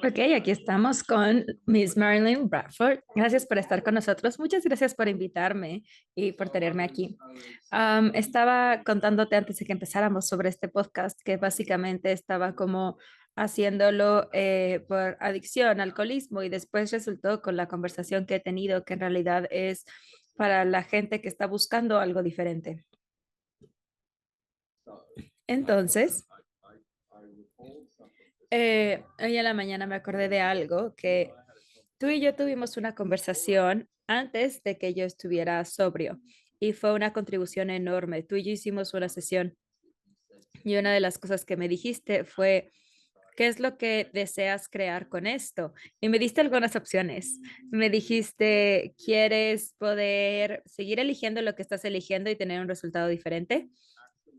Ok, aquí estamos con Miss Marilyn Bradford. Gracias por estar con nosotros. Muchas gracias por invitarme y por tenerme aquí. Estaba contándote antes de que empezáramos sobre este podcast que básicamente estaba como haciéndolo por adicción, alcoholismo y después resultó con la conversación que he tenido que en realidad es para la gente que está buscando algo diferente. Entonces, hoy en la mañana me acordé de algo que tú y yo tuvimos una conversación antes de que yo estuviera sobrio y fue una contribución enorme. Tú y yo hicimos una sesión y una de las cosas que me dijiste fue, ¿qué es lo que deseas crear con esto? Y me diste algunas opciones. Me dijiste, ¿quieres poder seguir eligiendo lo que estás eligiendo y tener un resultado diferente?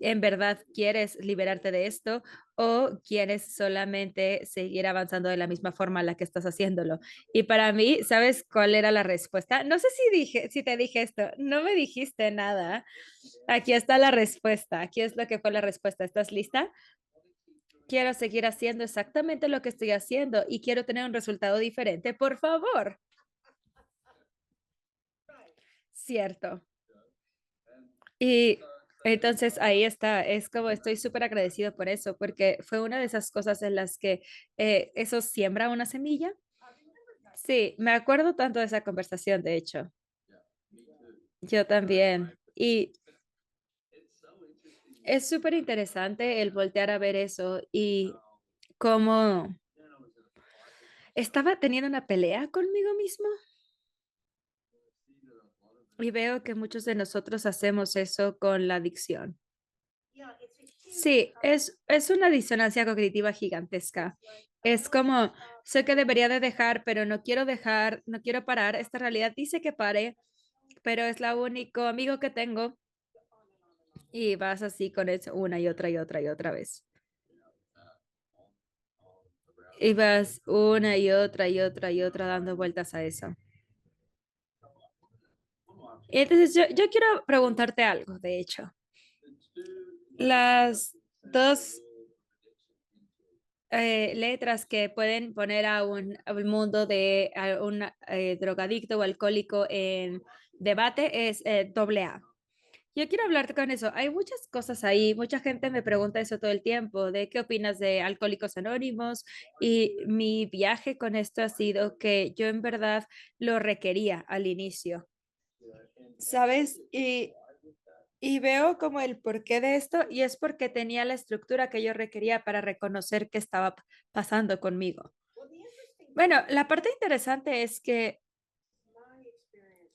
¿En verdad quieres liberarte de esto o quieres solamente seguir avanzando de la misma forma en la que estás haciéndolo? Y para mí, ¿sabes cuál era la respuesta? No sé si te dije esto, no me dijiste nada. Aquí está la respuesta, aquí es lo que fue la respuesta. ¿Estás lista? Quiero seguir haciendo exactamente lo que estoy haciendo y quiero tener un resultado diferente, por favor. Cierto. Y entonces ahí está, es como estoy súper agradecido por eso, porque fue una de esas cosas en las que eso siembra una semilla. Sí, me acuerdo tanto de esa conversación, de hecho. Yo también. Y es súper interesante el voltear a ver eso y cómo estaba teniendo una pelea conmigo mismo. Y veo que muchos de nosotros hacemos eso con la adicción. Sí, es una disonancia cognitiva gigantesca. Es como, sé que debería de dejar, pero no quiero dejar, no quiero parar. Esta realidad dice que pare, pero es la único amigo que tengo y vas así con eso una y otra y otra y otra vez. Y vas una y otra y otra y otra dando vueltas a eso. Y entonces yo quiero preguntarte algo, de hecho. Las dos letras que pueden poner a un mundo de a un drogadicto o alcohólico en debate es doble A. Yo quiero hablarte con eso. Hay muchas cosas ahí. Mucha gente me pregunta eso todo el tiempo, de qué opinas de Alcohólicos Anónimos. Y mi viaje con esto ha sido que yo en verdad lo requería al inicio. ¿Sabes? Y veo como el porqué de esto y es porque tenía la estructura que yo requería para reconocer qué estaba pasando conmigo. Bueno, la parte interesante es que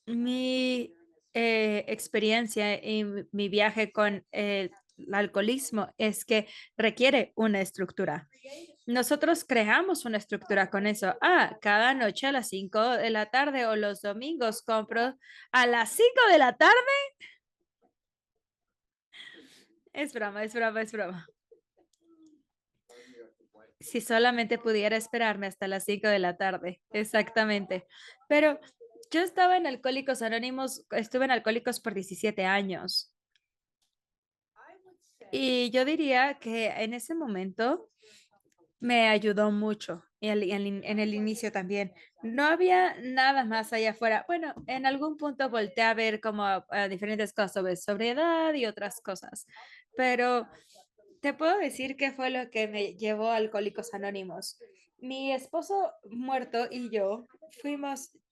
mi experiencia y mi viaje con el alcoholismo es que requiere una estructura. Nosotros creamos una estructura con eso. Ah, cada noche a las 5 de la tarde o los domingos compro a las 5 de la tarde. Es broma, es broma, es broma. Si solamente pudiera esperarme hasta las 5 de la tarde, exactamente. Pero yo estaba en Alcohólicos Anónimos, estuve en Alcohólicos por 17 años y yo diría que en ese momento me ayudó mucho y en el inicio también. No había nada más allá afuera. Bueno, en algún punto volteé a ver como diferentes cosas sobre sobriedad y otras cosas, pero te puedo decir qué fue lo que me llevó a Alcohólicos Anónimos. Mi esposo muerto y yo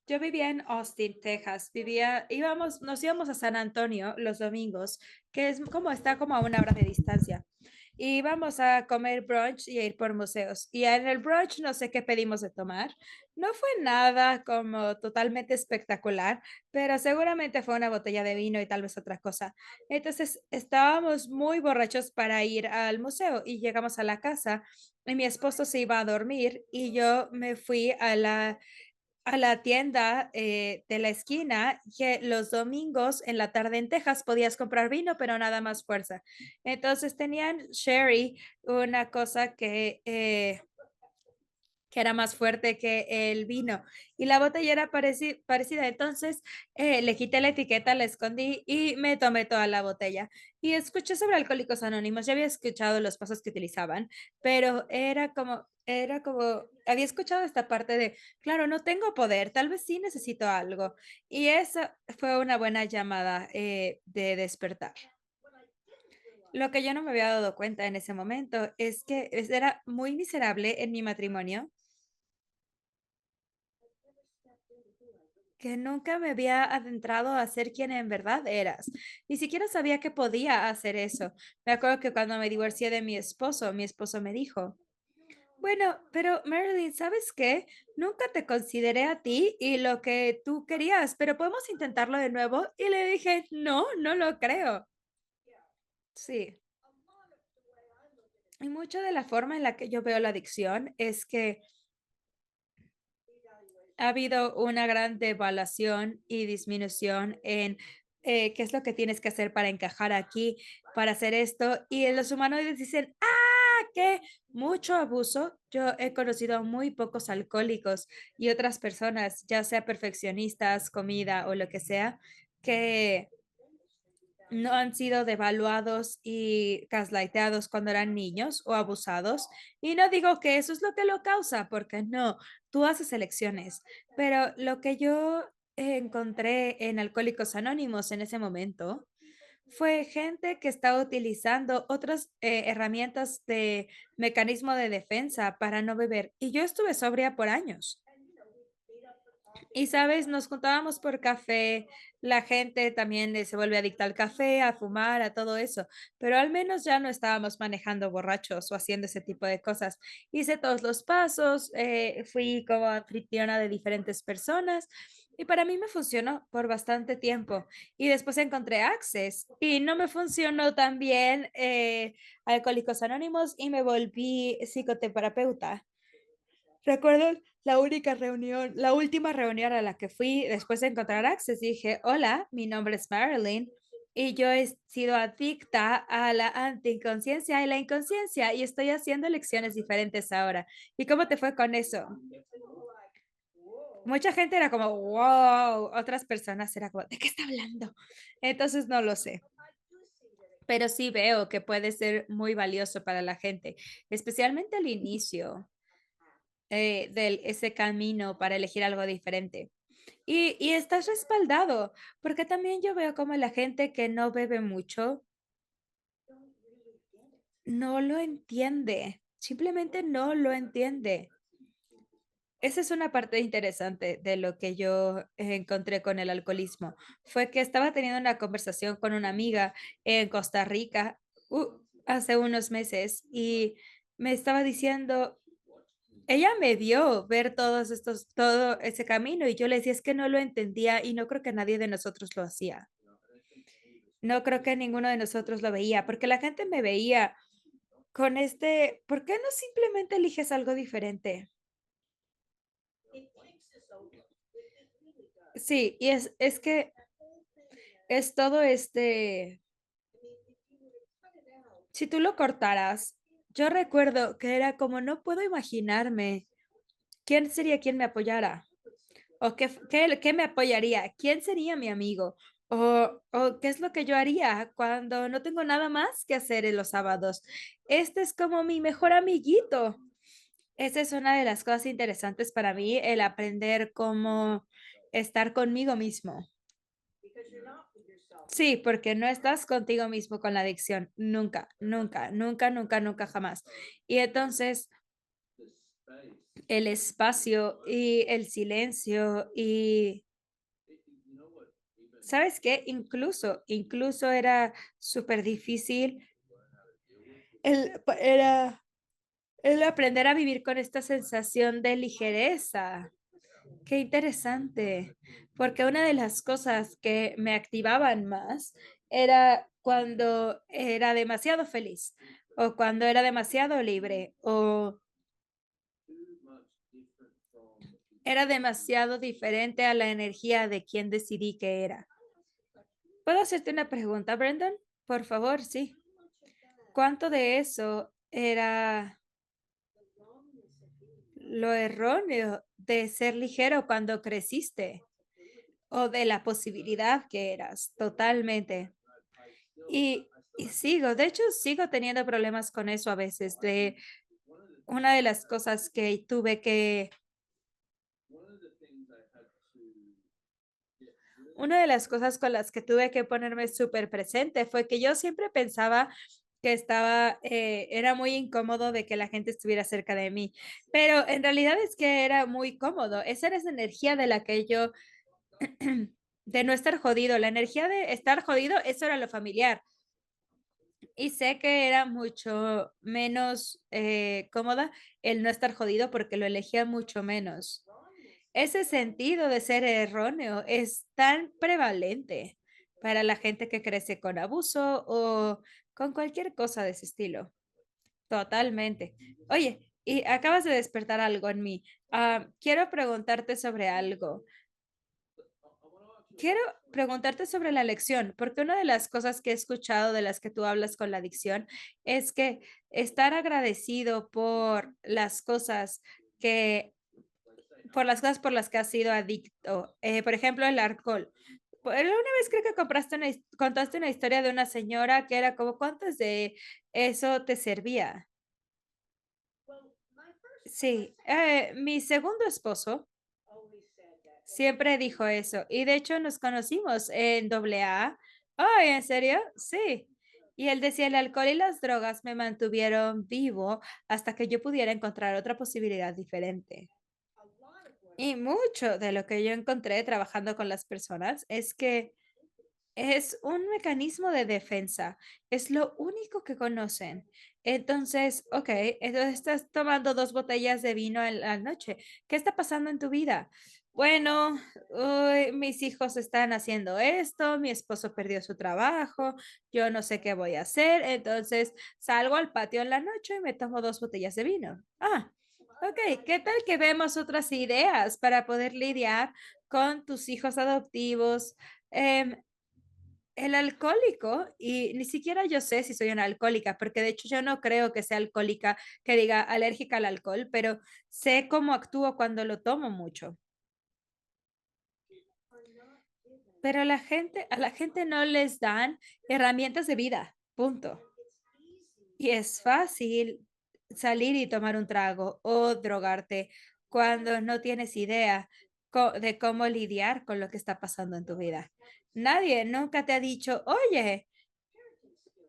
yo vivía en Austin, Texas, nos íbamos a San Antonio los domingos, que es como está como a una hora de distancia. Y íbamos a comer brunch y a ir por museos. Y en el brunch no sé qué pedimos de tomar. No fue nada como totalmente espectacular, pero seguramente fue una botella de vino y tal vez otra cosa. Entonces estábamos muy borrachos para ir al museo y llegamos a la casa y mi esposo se iba a dormir y yo me fui a la tienda de la esquina que los domingos en la tarde en Texas podías comprar vino, pero nada más fuerza. Entonces tenían Sherry, una cosa que que era más fuerte que el vino y la botella era parecida. Entonces, le quité la etiqueta, la escondí y me tomé toda la botella. Y escuché sobre Alcohólicos Anónimos, ya había escuchado los pasos que utilizaban, pero era como, había escuchado esta parte de, claro, no tengo poder, tal vez sí necesito algo. Y eso fue una buena llamada de despertar. Lo que yo no me había dado cuenta en ese momento es que era muy miserable en mi matrimonio, que nunca me había adentrado a ser quien en verdad eras. Ni siquiera sabía que podía hacer eso. Me acuerdo que cuando me divorcié de mi esposo me dijo, bueno, pero Marilyn, ¿sabes qué? Nunca te consideré a ti y lo que tú querías, pero podemos intentarlo de nuevo. Y le dije, no, no lo creo. Sí. Y mucho de la forma en la que yo veo la adicción es que ha habido una gran devaluación y disminución en qué es lo que tienes que hacer para encajar aquí, para hacer esto. Y los humanoides dicen, ¡ah! Que mucho abuso. Yo he conocido a muy pocos alcohólicos y otras personas, ya sea perfeccionistas, comida o lo que sea, que no han sido devaluados y gaslighteados cuando eran niños o abusados. Y no digo que eso es lo que lo causa, porque no, tú haces elecciones. Pero lo que yo encontré en Alcohólicos Anónimos en ese momento fue gente que estaba utilizando otras herramientas de mecanismo de defensa para no beber. Y yo estuve sobria por años. Y sabes, nos juntábamos por café, la gente también se vuelve adicta al café, a fumar, a todo eso, pero al menos ya no estábamos manejando borrachos o haciendo ese tipo de cosas. Hice todos los pasos, fui como anfitriona de diferentes personas y para mí me funcionó por bastante tiempo. Y después encontré Access y no me funcionó tan bien Alcohólicos Anónimos y me volví psicoterapeuta. Recuerdo la última reunión a la que fui después de encontrar Access. Dije, hola, mi nombre es Marilyn y yo he sido adicta a la antiinconsciencia y la inconsciencia y estoy haciendo lecciones diferentes ahora. ¿Y cómo te fue con eso? Mucha gente era como, wow, otras personas era como, ¿de qué está hablando? Entonces no lo sé. Pero sí veo que puede ser muy valioso para la gente, especialmente al inicio de ese camino para elegir algo diferente. Y estás respaldado, porque también yo veo como la gente que no bebe mucho no lo entiende, simplemente no lo entiende. Esa es una parte interesante de lo que yo encontré con el alcoholismo. Fue que estaba teniendo una conversación con una amiga en Costa Rica hace unos meses y me estaba diciendo, ella me vio ver todo ese camino y yo le decía, es que no lo entendía y no creo que nadie de nosotros lo hacía. No creo que ninguno de nosotros lo veía, porque la gente me veía con ¿por qué no simplemente eliges algo diferente? Sí, y es que es todo si tú lo cortaras, yo recuerdo que era como no puedo imaginarme quién sería quien me apoyara. ¿O qué me apoyaría? ¿Quién sería mi amigo? ¿O qué es lo que yo haría cuando no tengo nada más que hacer en los sábados? Este es como mi mejor amiguito. Esa es una de las cosas interesantes para mí, el aprender cómo estar conmigo mismo. Sí, porque no estás contigo mismo con la adicción. Nunca, nunca, nunca, nunca, nunca, jamás. Y entonces el espacio y el silencio y ¿sabes qué? Incluso era súper difícil era el aprender a vivir con esta sensación de ligereza. Qué interesante, porque una de las cosas que me activaban más era cuando era demasiado feliz o cuando era demasiado libre o era demasiado diferente a la energía de quien decidí que era. ¿Puedo hacerte una pregunta, Brendan? Por favor, sí. ¿Cuánto de eso era lo erróneo de ser ligero cuando creciste o de la posibilidad que eras, totalmente. Y sigo, de hecho, sigo teniendo problemas con eso a veces, de una de las cosas que tuve que, una de las cosas con las que tuve que ponerme súper presente fue que yo siempre pensaba que era muy incómodo de que la gente estuviera cerca de mí, pero en realidad es que era muy cómodo. Esa era esa energía de la que yo, de no estar jodido, la energía de estar jodido, eso era lo familiar. Y sé que era mucho menos cómoda el no estar jodido porque lo elegía mucho menos. Ese sentido de ser erróneo es tan prevalente para la gente que crece con abuso o con cualquier cosa de ese estilo. Totalmente. Oye, y acabas de despertar algo en mí. Quiero preguntarte sobre algo. Quiero preguntarte sobre la lección, porque una de las cosas que he escuchado de las que tú hablas con la adicción es que estar agradecido que, por las cosas por las que has sido adicto, por ejemplo, el alcohol. Una vez creo que contaste una historia de una señora que era como, ¿cuántos de eso te servía? Sí, mi segundo esposo siempre dijo eso. Y de hecho nos conocimos en doble A. Ay, ¿en serio? Sí. Y él decía, el alcohol y las drogas me mantuvieron vivo hasta que yo pudiera encontrar otra posibilidad diferente. Y mucho de lo que yo encontré trabajando con las personas es que es un mecanismo de defensa, es lo único que conocen. Entonces, ok, entonces estás tomando 2 botellas de vino en la noche. ¿Qué está pasando en tu vida? Bueno, uy, mis hijos están haciendo esto, mi esposo perdió su trabajo, yo no sé qué voy a hacer, entonces salgo al patio en la noche y me tomo 2 botellas de vino. Ok, ¿qué tal que vemos otras ideas para poder lidiar con tus hijos adoptivos? Em, el alcohólico, y ni siquiera yo sé si soy una alcohólica, porque de hecho yo no creo que sea alcohólica, que diga alérgica al alcohol, pero sé cómo actúo cuando lo tomo mucho. Pero a la gente no les dan herramientas de vida, punto. Y es fácil salir y tomar un trago o drogarte cuando no tienes idea de cómo lidiar con lo que está pasando en tu vida. Nadie nunca te ha dicho, oye,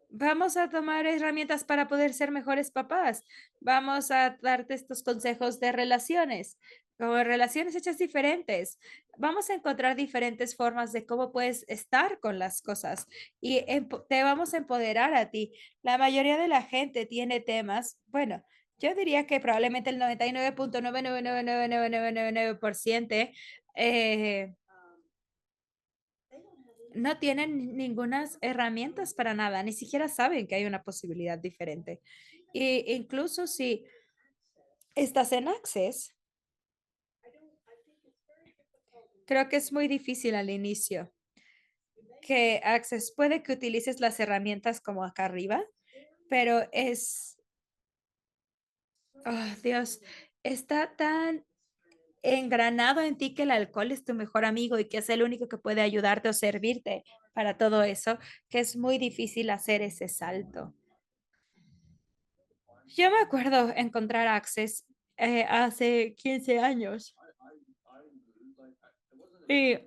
vamos a tomar herramientas para poder ser mejores papás. Vamos a darte estos consejos de relaciones, como relaciones hechas diferentes. Vamos a encontrar diferentes formas de cómo puedes estar con las cosas y te vamos a empoderar a ti. La mayoría de la gente tiene temas, bueno, yo diría que probablemente el 99.9999999% eh, no tienen ninguna herramientas para nada, ni siquiera saben que hay una posibilidad diferente. Y incluso si estás en Access, creo que es muy difícil al inicio, que Access puede que utilices las herramientas como acá arriba, pero oh Dios, está tan engranado en ti que el alcohol es tu mejor amigo y que es el único que puede ayudarte o servirte para todo eso, que es muy difícil hacer ese salto. Yo me acuerdo encontrar Access hace 15 años y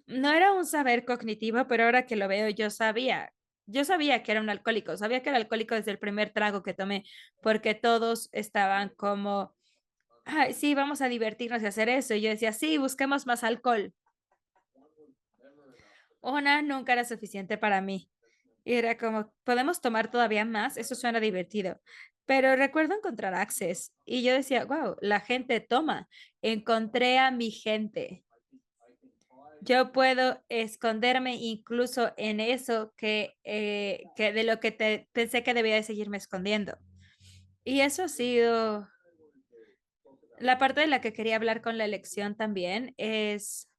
no era un saber cognitivo, pero ahora que lo veo, yo sabía que era un alcohólico, sabía que era alcohólico desde el primer trago que tomé, porque todos estaban como, ay, sí, vamos a divertirnos y hacer eso. Y yo decía, sí, busquemos más alcohol. Una nunca era suficiente para mí. Y era como, ¿podemos tomar todavía más? Eso suena divertido. Pero recuerdo encontrar Access y yo decía, wow, la gente toma. Encontré a mi gente. Yo puedo esconderme incluso en eso que de lo que pensé que debía de seguirme escondiendo. Y eso ha sido la parte de la que quería hablar con la elección también es,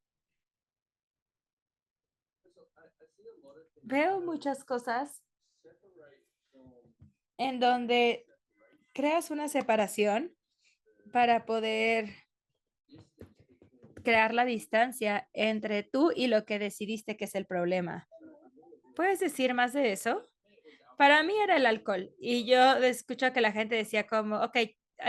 veo muchas cosas en donde creas una separación para poder crear la distancia entre tú y lo que decidiste que es el problema. ¿Puedes decir más de eso? Para mí era el alcohol y yo escucho que la gente decía como, ok,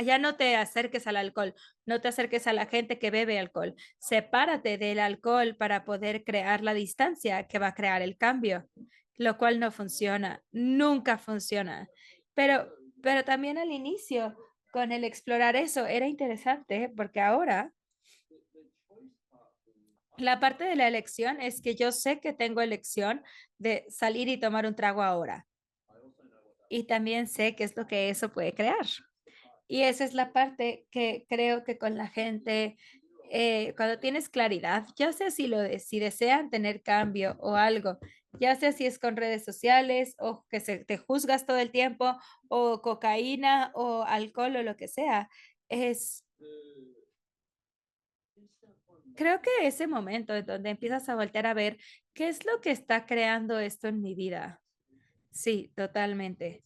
ya no te acerques al alcohol, no te acerques a la gente que bebe alcohol, sepárate del alcohol para poder crear la distancia que va a crear el cambio, lo cual no funciona, nunca funciona. Pero también al inicio, con el explorar eso, era interesante porque ahora la parte de la elección es que yo sé que tengo elección de salir y tomar un trago ahora. Y también sé qué es lo que eso puede crear. Y esa es la parte que creo que con la gente, cuando tienes claridad, ya sea si desean tener cambio o algo, ya sea si es con redes sociales o que te juzgas todo el tiempo o cocaína o alcohol o lo que sea, es, creo que ese momento en donde empiezas a voltear a ver qué es lo que está creando esto en mi vida. Sí, totalmente.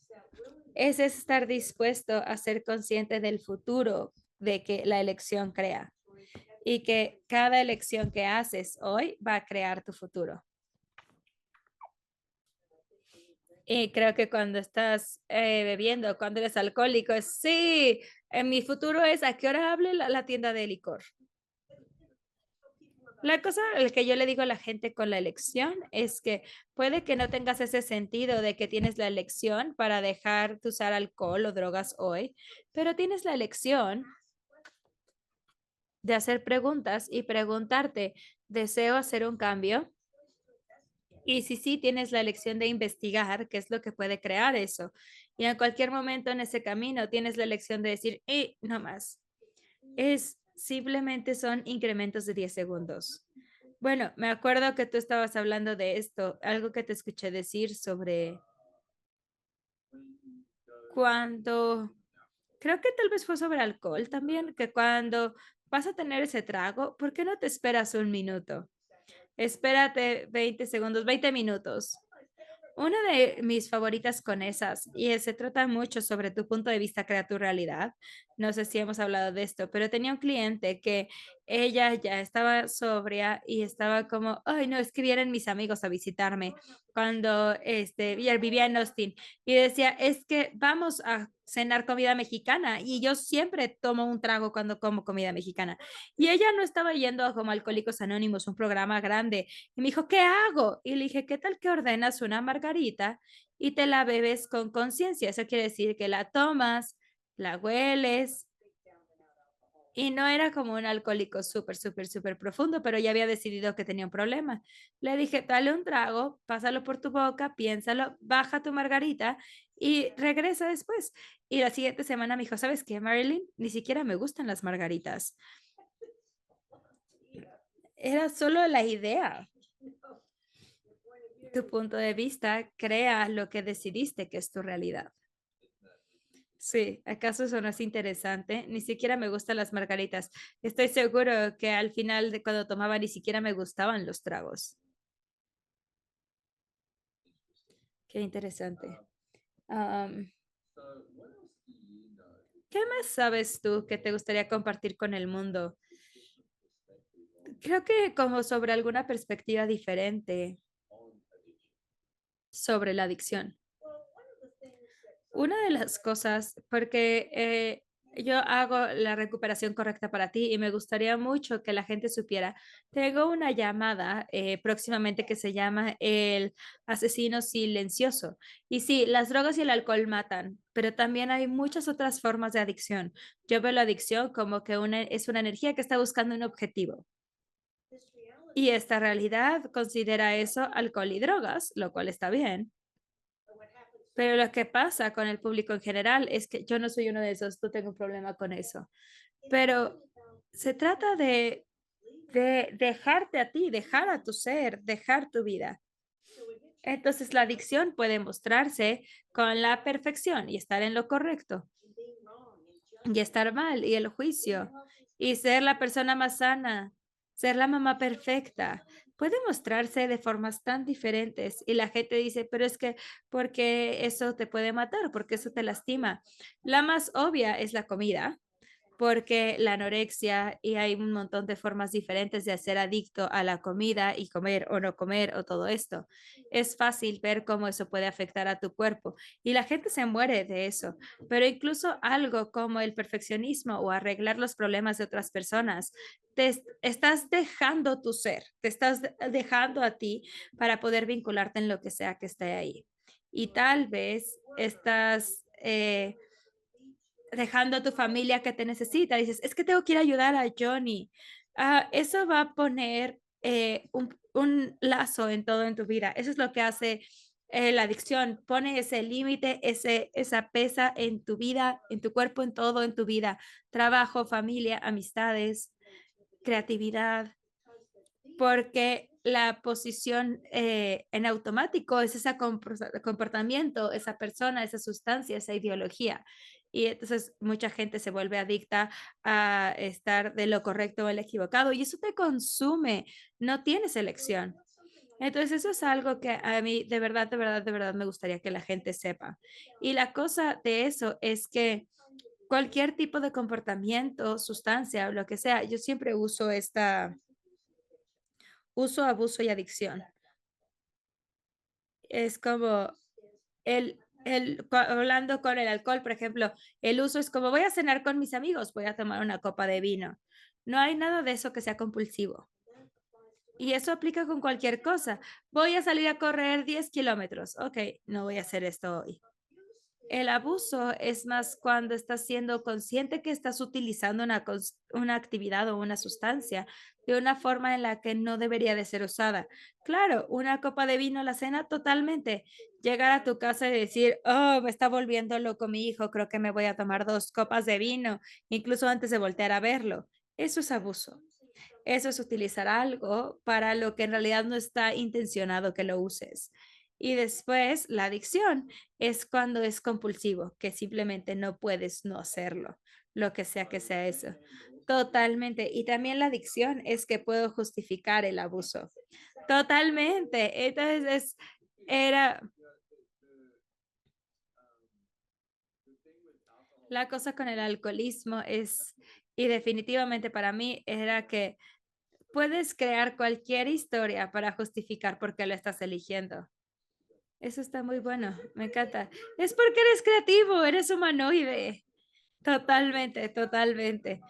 Es estar dispuesto a ser consciente del futuro de que la elección crea y que cada elección que haces hoy va a crear tu futuro. Y creo que cuando estás bebiendo, cuando eres alcohólico, es sí, en mi futuro es a qué hora hable la tienda de licor. La cosa el que yo le digo a la gente con la elección es que puede que no tengas ese sentido de que tienes la elección para dejar de usar alcohol o drogas hoy, pero tienes la elección de hacer preguntas y preguntarte, ¿deseo hacer un cambio? Y si sí, tienes la elección de investigar qué es lo que puede crear eso. Y en cualquier momento en ese camino tienes la elección de decir, no más. Es simplemente son incrementos de 10 segundos. Bueno, me acuerdo que tú estabas hablando de esto, algo que te escuché decir sobre cuando, creo que tal vez fue sobre alcohol también, que cuando vas a tener ese trago, ¿por qué no te esperas un minuto? Espérate 20 segundos, 20 minutos. Una de mis favoritas con esas, y se trata mucho sobre tu punto de vista, crea tu realidad. No sé si hemos hablado de esto, pero tenía un cliente que ella ya estaba sobria y estaba como, ay, no, es que vienen mis amigos a visitarme cuando ella vivía en Austin y decía, es que vamos a cenar comida mexicana y yo siempre tomo un trago cuando como comida mexicana. Y ella no estaba yendo a como Alcohólicos Anónimos, un programa grande y me dijo, ¿qué hago? Y le dije, ¿qué tal que ordenas una margarita y te la bebes con conciencia? Eso quiere decir que la tomas, la hueles. Y no era como un alcohólico súper, súper, súper profundo, pero ya había decidido que tenía un problema. Le dije, dale un trago, pásalo por tu boca, piénsalo, baja tu margarita y regresa después. Y la siguiente semana me dijo, ¿sabes qué, Marilyn? Ni siquiera me gustan las margaritas. Era solo la idea. Tu punto de vista crea lo que decidiste que es tu realidad. Sí, ¿acaso eso no es interesante? Ni siquiera me gustan las margaritas. Estoy seguro que al final de cuando tomaba ni siquiera me gustaban los tragos. Qué interesante. Am, ¿Qué más sabes tú que te gustaría compartir con el mundo? Creo que como sobre alguna perspectiva diferente sobre la adicción. Una de las cosas, porque yo hago la recuperación correcta para ti y me gustaría mucho que la gente supiera. Tengo una llamada próximamente que se llama el asesino silencioso. Y sí, las drogas y el alcohol matan, pero también hay muchas otras formas de adicción. Yo veo la adicción como que es una energía que está buscando un objetivo. Y esta realidad considera eso alcohol y drogas, lo cual está bien. Pero lo que pasa con el público en general es que yo no soy uno de esos, no tengo un problema con eso. Pero se trata de dejarte a ti, dejar a tu ser, dejar tu vida. Entonces la adicción puede mostrarse con la perfección y estar en lo correcto y estar mal y el juicio y ser la persona más sana, ser la mamá perfecta. Puede mostrarse de formas tan diferentes y la gente dice, pero es que porque eso te puede matar, porque eso te lastima. La más obvia es la comida, porque la anorexia, y hay un montón de formas diferentes de ser adicto a la comida y comer o no comer o todo esto. Es fácil ver cómo eso puede afectar a tu cuerpo y la gente se muere de eso, pero incluso algo como el perfeccionismo o arreglar los problemas de otras personas, estás dejando tu ser, te estás dejando a ti para poder vincularte en lo que sea que esté ahí. Y tal vez estás dejando a tu familia que te necesita. Dices, es que tengo que ir a ayudar a Johnny. Eso va a poner un lazo en todo en tu vida. Eso es lo que hace la adicción. Pone ese límite, esa pesa en tu vida, en tu cuerpo, en todo en tu vida. Trabajo, familia, amistades, creatividad, porque la posición en automático es ese comportamiento, esa persona, esa sustancia, esa ideología. Y entonces mucha gente se vuelve adicta a estar de lo correcto o el equivocado y eso te consume, no tienes elección. Entonces eso es algo que a mí de verdad, de verdad, de verdad me gustaría que la gente sepa. Y la cosa de eso es que cualquier tipo de comportamiento, sustancia o lo que sea, yo siempre uso uso, abuso y adicción. Es como hablando con el alcohol, por ejemplo, el uso es como voy a cenar con mis amigos, voy a tomar una copa de vino. No hay nada de eso que sea compulsivo. Y eso aplica con cualquier cosa. Voy a salir a correr 10 kilómetros. Ok, no voy a hacer esto hoy. El abuso es más cuando estás siendo consciente que estás utilizando una actividad o una sustancia de una forma en la que no debería de ser usada. Claro, una copa de vino a la cena, totalmente. Llegar a tu casa y decir, oh, me está volviendo loco mi hijo, creo que me voy a tomar 2 copas de vino, incluso antes de voltear a verlo. Eso es abuso. Eso es utilizar algo para lo que en realidad no está intencionado que lo uses. Y después, la adicción es cuando es compulsivo, que simplemente no puedes no hacerlo, lo que sea eso. Totalmente. Y también la adicción es que puedo justificar el abuso. Totalmente. Era la cosa con el alcoholismo y definitivamente para mí era que puedes crear cualquier historia para justificar por qué lo estás eligiendo. Eso está muy bueno, me encanta. Es porque eres creativo, eres humanoide. Totalmente, totalmente.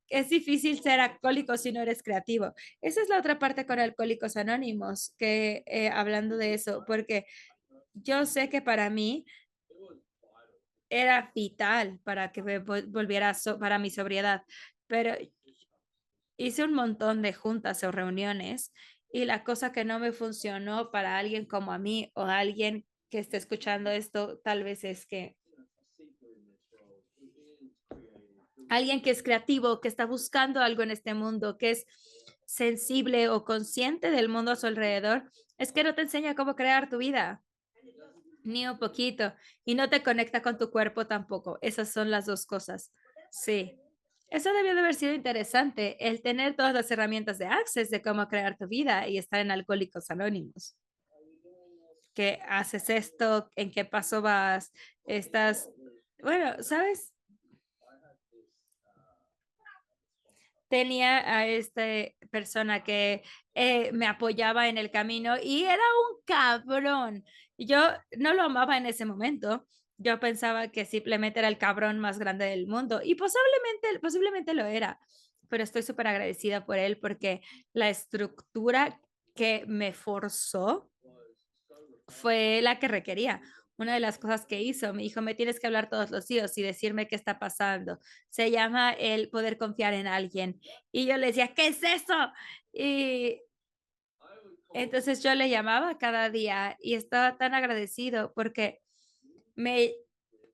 Es difícil ser alcohólico si no eres creativo. Esa es la otra parte con Alcohólicos Anónimos, que hablando de eso, porque yo sé que para mí era vital para que me volviera para mi sobriedad, pero hice un montón de juntas o reuniones y la cosa que no me funcionó para alguien como a mí o alguien que esté escuchando esto, tal vez es que alguien que es creativo, que está buscando algo en este mundo, que es sensible o consciente del mundo a su alrededor, es que no te enseña cómo crear tu vida, ni un poquito, y no te conecta con tu cuerpo tampoco. Esas son las dos cosas. Sí. Eso debió de haber sido interesante, el tener todas las herramientas de Access de cómo crear tu vida y estar en Alcohólicos Anónimos. ¿Qué haces esto? ¿En qué paso vas? Estás, bueno, ¿sabes? Tenía a esta persona que me apoyaba en el camino y era un cabrón. Yo no lo amaba en ese momento. Yo pensaba que simplemente era el cabrón más grande del mundo y posiblemente lo era, pero estoy súper agradecida por él porque la estructura que me forzó fue la que requería. Una de las cosas que hizo, me dijo, me tienes que hablar todos los días y decirme qué está pasando. Se llama el poder confiar en alguien. Y yo le decía, ¿qué es eso? Y entonces yo le llamaba cada día y estaba tan agradecido porque me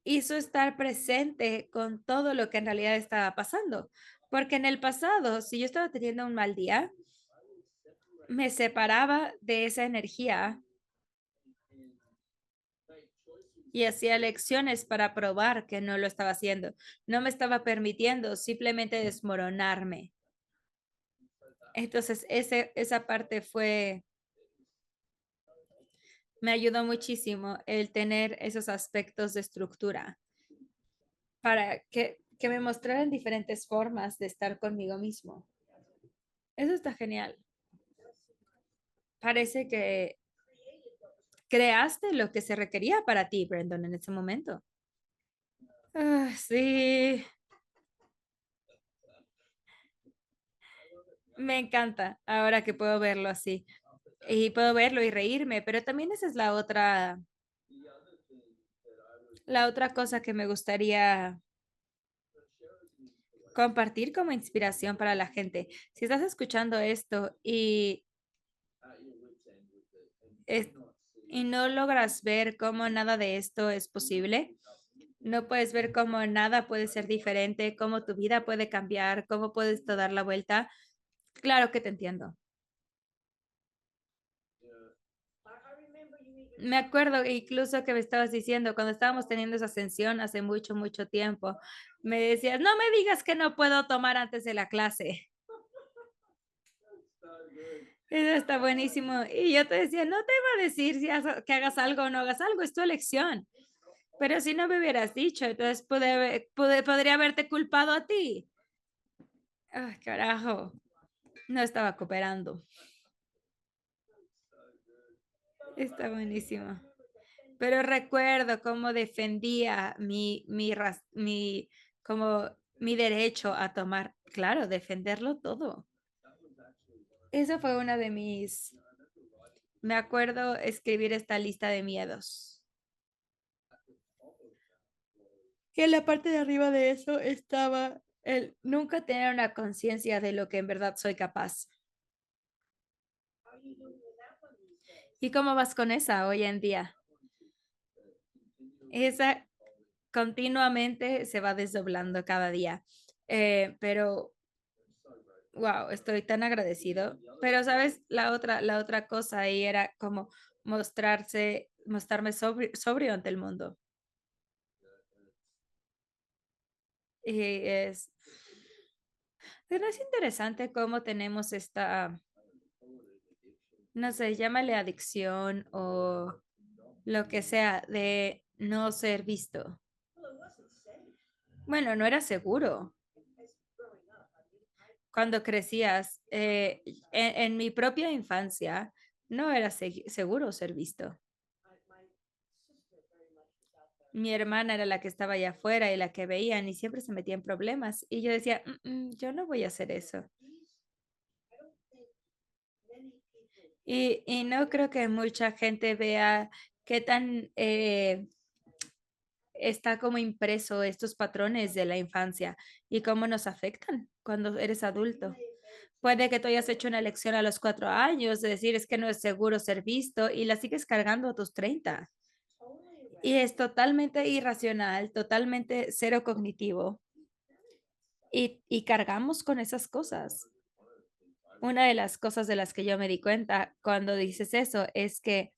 hizo estar presente con todo lo que en realidad estaba pasando. Porque en el pasado, si yo estaba teniendo un mal día, me separaba de esa energía y hacía lecciones para probar que no lo estaba haciendo. No me estaba permitiendo simplemente desmoronarme. Entonces, esa parte me ayudó muchísimo el tener esos aspectos de estructura para que que me mostraran diferentes formas de estar conmigo mismo. Eso está genial. Parece que creaste lo que se requería para ti, Brandon, en ese momento. Ah, sí, me encanta ahora que puedo verlo así. Y puedo verlo y reírme, pero también esa es la otra cosa que me gustaría compartir como inspiración para la gente. Si estás escuchando esto es- y no logras ver cómo nada de esto es posible, no puedes ver cómo nada puede ser diferente, cómo tu vida puede cambiar, cómo puedes dar la vuelta, claro que te entiendo. Me acuerdo incluso que me estabas diciendo cuando estábamos teniendo esa ascensión hace mucho, mucho tiempo, me decías, no me digas que no puedo tomar antes de la clase. Eso está buenísimo. Y yo te decía, no te iba a decir si que hagas algo o no hagas algo, es tu elección. Pero si no me hubieras dicho, entonces podría haberte culpado a ti. Ah, carajo, no estaba cooperando. Está buenísimo. Pero recuerdo cómo defendía como mi derecho a tomar, claro, defenderlo todo. Eso fue una de me acuerdo escribir esta lista de miedos. Y en la parte de arriba de eso estaba el nunca tener una conciencia de lo que en verdad soy capaz. ¿Y cómo vas con esa hoy en día? Esa continuamente se va desdoblando cada día. Pero, wow, estoy tan agradecido. Pero, ¿sabes? La otra cosa ahí era como mostrarme sobrio ante el mundo. Y pero es interesante cómo tenemos no sé, llámale adicción o lo que sea de no ser visto. Bueno, no era seguro cuando crecías. En mi propia infancia no era seguro ser visto. Mi hermana era la que estaba allá afuera y la que veían y siempre se metía en problemas. Y yo decía, yo no voy a hacer eso. Y no creo que mucha gente vea qué tan está como impreso estos patrones de la infancia y cómo nos afectan cuando eres adulto. Puede que tú hayas hecho una elección a los 4 años de decir es que no es seguro ser visto y la sigues cargando a tus 30. Y es totalmente irracional, totalmente cero cognitivo. Y cargamos con esas cosas. Una de las cosas de las que yo me di cuenta cuando dices eso es que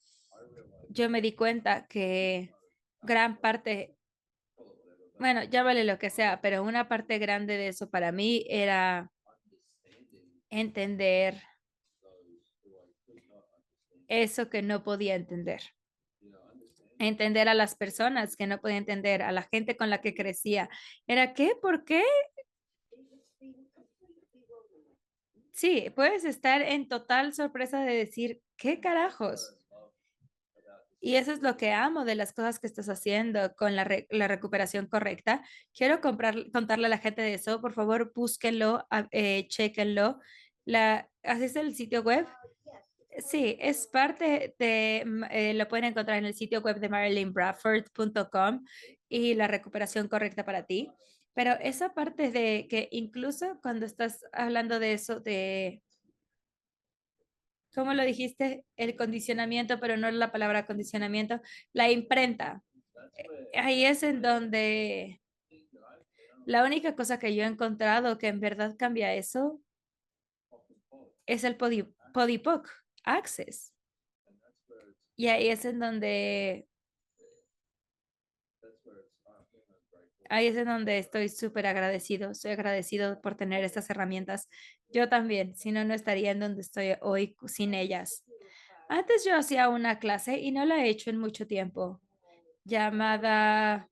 yo me di cuenta que gran parte, bueno, ya vale lo que sea, pero una parte grande de eso para mí era entender eso que no podía entender. Entender a las personas que no podía entender, a la gente con la que crecía. ¿Era qué? ¿Por qué? Sí, puedes estar en total sorpresa de decir, ¿qué carajos? Y eso es lo que amo de las cosas que estás haciendo con la recuperación correcta. Quiero contarle a la gente de eso. Por favor, búsquenlo, chéquenlo. ¿Así es el sitio web? Sí, es parte lo pueden encontrar en el sitio web de marilynbradford.com y la recuperación correcta para ti. Pero esa parte de que incluso cuando estás hablando de eso, ¿cómo lo dijiste? El condicionamiento, pero no la palabra condicionamiento, la imprenta. Ahí es en donde la única cosa que yo he encontrado que en verdad cambia eso es el Podipoc Access. Y ahí es en donde estoy súper agradecido. Estoy agradecido por tener estas herramientas. Yo también, si no, no estaría en donde estoy hoy sin ellas. Antes yo hacía una clase y no la he hecho en mucho tiempo, llamada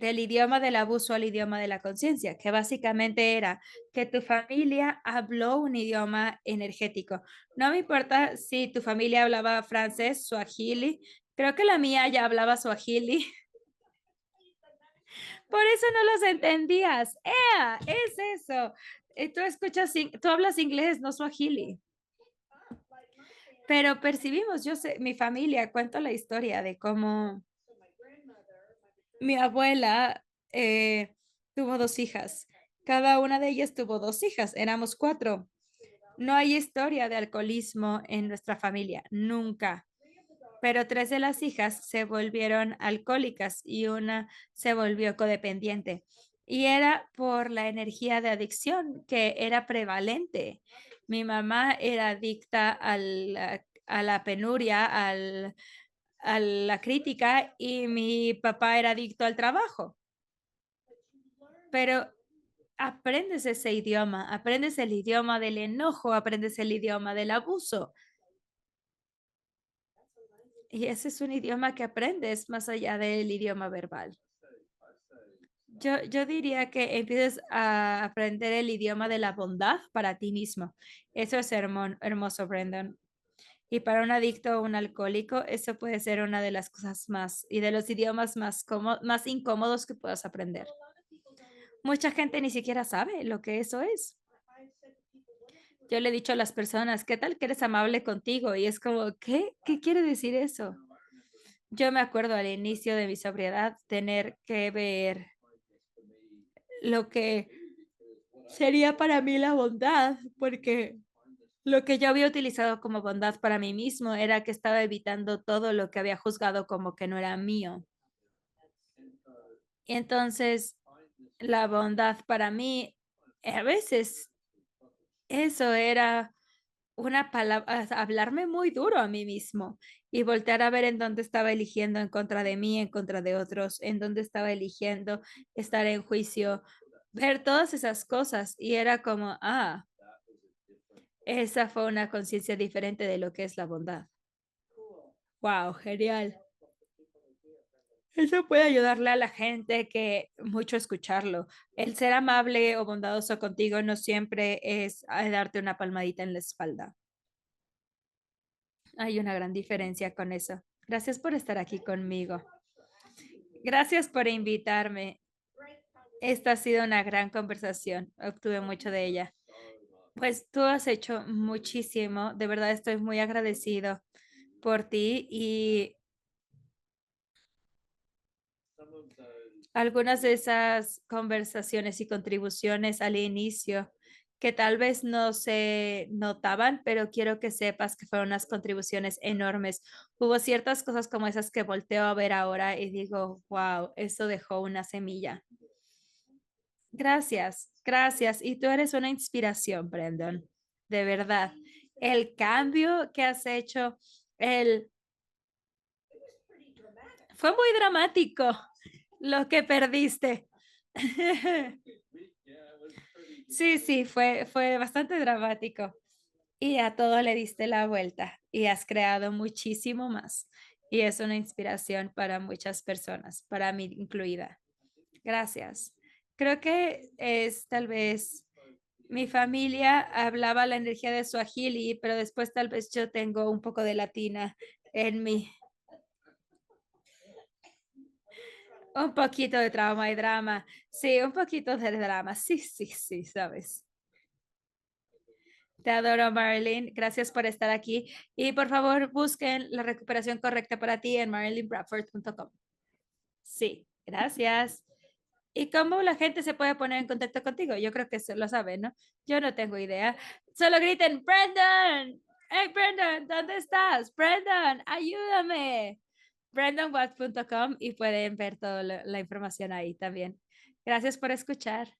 del idioma del abuso al idioma de la conciencia, que básicamente era que tu familia habló un idioma energético. No me importa si tu familia hablaba francés, suajili, creo que la mía ya hablaba suajili, por eso no los entendías. ¡Ea! Es eso. Tú escuchas, tú hablas inglés, no suajili. Pero percibimos, yo sé, mi familia, cuento la historia de cómo mi abuela tuvo 2 hijas. Cada una de ellas tuvo 2 hijas, éramos 4. No hay historia de alcoholismo en nuestra familia, nunca. Pero 3 de las hijas se volvieron alcohólicas y una se volvió codependiente. Y era por la energía de adicción que era prevalente. Mi mamá era adicta a la penuria, a la crítica y mi papá era adicto al trabajo. Pero aprendes ese idioma, aprendes el idioma del enojo, aprendes el idioma del abuso. Y ese es un idioma que aprendes más allá del idioma verbal. Yo diría que empieces a aprender el idioma de la bondad para ti mismo. Eso es hermoso, Brendan. Y para un adicto o un alcohólico, eso puede ser una de las cosas más y de los idiomas más incómodos que puedas aprender. Mucha gente ni siquiera sabe lo que eso es. Yo le he dicho a las personas, ¿qué tal que eres amable contigo? Y es como, ¿qué? ¿Qué quiere decir eso? Yo me acuerdo al inicio de mi sobriedad tener que ver lo que sería para mí la bondad, porque lo que yo había utilizado como bondad para mí mismo era que estaba evitando todo lo que había juzgado como que no era mío. Y entonces, la bondad para mí, a veces eso era una palabra, hablarme muy duro a mí mismo y voltear a ver en dónde estaba eligiendo en contra de mí, en contra de otros, en dónde estaba eligiendo estar en juicio, ver todas esas cosas y era como, esa fue una conciencia diferente de lo que es la bondad. Wow, genial. Eso puede ayudarle a la gente que mucho escucharlo. El ser amable o bondadoso contigo no siempre es darte una palmadita en la espalda. Hay una gran diferencia con eso. Gracias por estar aquí conmigo. Gracias por invitarme. Esta ha sido una gran conversación. Obtuve mucho de ella. Pues tú has hecho muchísimo. De verdad estoy muy agradecido por ti y algunas de esas conversaciones y contribuciones al inicio que tal vez no se notaban, pero quiero que sepas que fueron unas contribuciones enormes. Hubo ciertas cosas como esas que volteo a ver ahora y digo, wow, eso dejó una semilla. Gracias, gracias. Y tú eres una inspiración, Brendan, de verdad. El cambio que has hecho, el fue muy dramático lo que perdiste. Sí, sí, fue bastante dramático. Y a todo le diste la vuelta y has creado muchísimo más. Y es una inspiración para muchas personas, para mí incluida. Gracias. Creo que es tal vez mi familia hablaba la energía de Swahili, pero después tal vez yo tengo un poco de latina en mí. Un poquito de trauma y drama. Sí, un poquito de drama. Sí, sí, sí, sabes. Te adoro, Marilyn. Gracias por estar aquí. Y por favor, busquen la recuperación correcta para ti en marilynbradford.com. Sí, gracias. ¿Y cómo la gente se puede poner en contacto contigo? Yo creo que se lo saben, ¿no? Yo no tengo idea. Solo griten, Brendan. Hey, Brendan, ¿dónde estás? Brendan, ayúdame. BrendanWatt.com y pueden ver toda la información ahí también. Gracias por escuchar.